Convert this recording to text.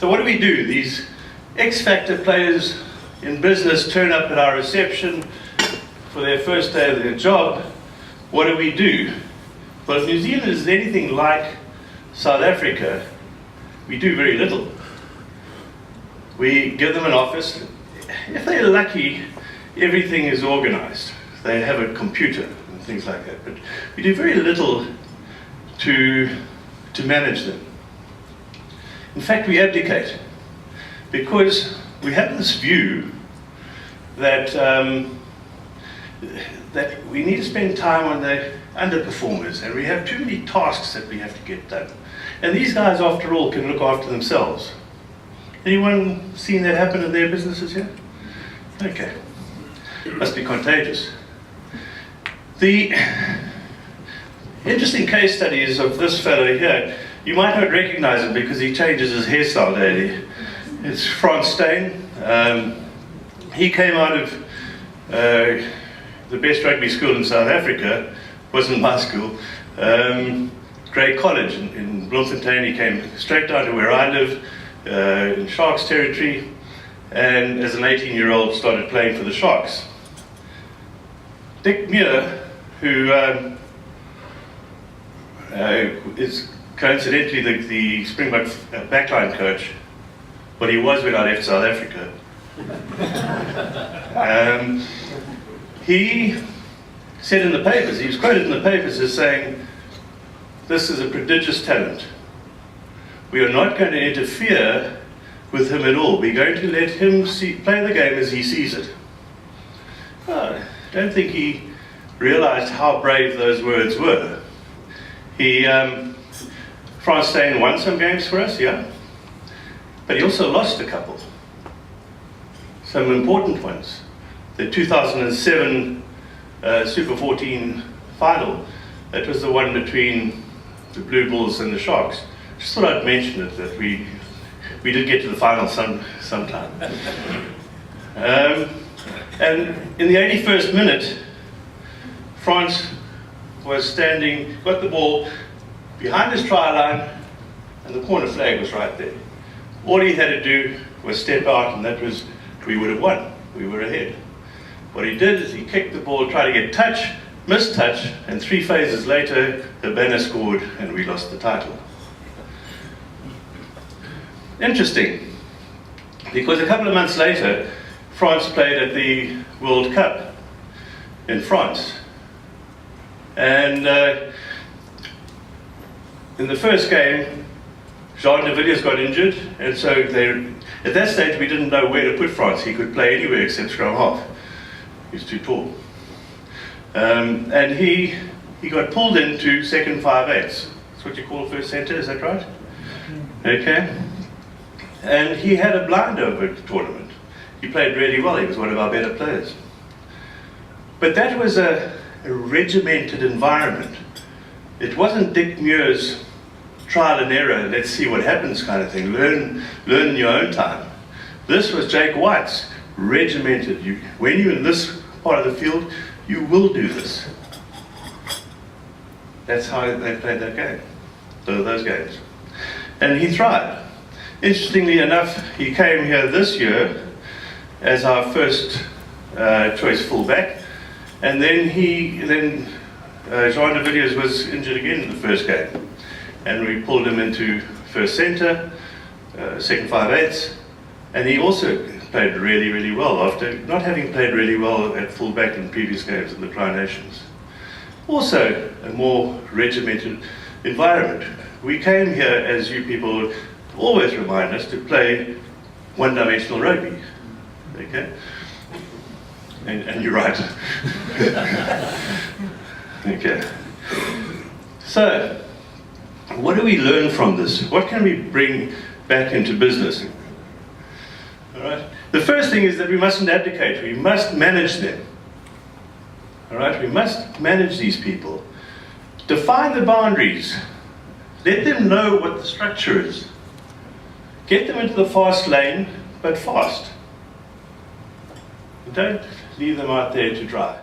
So what do we do? These X-factor players in business turn up at our reception for their first day of their job. What do we do? Well, if New Zealand is anything like South Africa, we do very little. We give them an office. If they're lucky, everything is organized. They have a computer and things like that. But we do very little to manage them. In fact, we abdicate because we have this view that that we need to spend time on the underperformers, and we have too many tasks that we have to get done. And these guys, after all, can look after themselves. Anyone seen that happen in their businesses here? Okay. Must be contagious. The interesting case studies of this fellow here, you might not recognize him because he changes his hairstyle daily. It's Frans Steyn. He came out of the best rugby school in South Africa. Wasn't my school. Grey College in Bloemfontein. He came straight down to where I live, in Sharks territory, and as an 18-year-old started playing for the Sharks. Dick Muir, who is coincidentally the Springbok backline coach, but he was when I left South Africa. He said in the papers, he was quoted in the papers as saying, "This is a prodigious talent. We are not going to interfere with him at all. We're going to let him play the game as he sees it." I don't think he realized how brave those words were. Frans Steyn won some games for us, yeah, but he also lost a couple. Some important ones. The 2007 Super 14 final, that was the one between the Blue Bulls and the Sharks. Just thought I'd mention it, that we did get to the final sometime. And in the 81st minute, France was standing, got the ball behind his try line, and the corner flag was right there. All he had to do was step out, and that was, we would have won. We were ahead. What he did is he kicked the ball, tried to get touch, missed touch, and 3 phases later, the banner scored, and we lost the title. Interesting, because a couple of months later, France played at the World Cup in France. And in the first game, Jean de Villiers got injured, and so at that stage we didn't know where to put France. He could play anywhere except scrum half. He was too tall. And he got pulled into second 5/8. That's what you call first centre, is that right? Okay. And he had a blind over the tournament. He played really well. He was one of our better players. But that was a regimented environment. It wasn't Dick Muir's trial and error, let's see what happens kind of thing. Learn in your own time. This was Jake White's regimented. When you're in this part of the field, you will do this. That's how they played that game, those games. And he thrived. Interestingly enough, he came here this year as our first choice fullback, and then Jean de Villiers was injured again in the first game, and we pulled him into first centre, second 5/8, and he also played really, really well after not having played really well at fullback in previous games in the Tri Nations. Also, a more regimented environment. We came here, as you people always remind us, to play one-dimensional rugby. Okay? And you're right. Okay. So, what do we learn from this? What can we bring back into business? All right. The first thing is that we mustn't abdicate. We must manage them. All right. We must manage these people. Define the boundaries. Let them know what the structure is. Get them into the fast lane, but fast. Don't leave them out there to dry.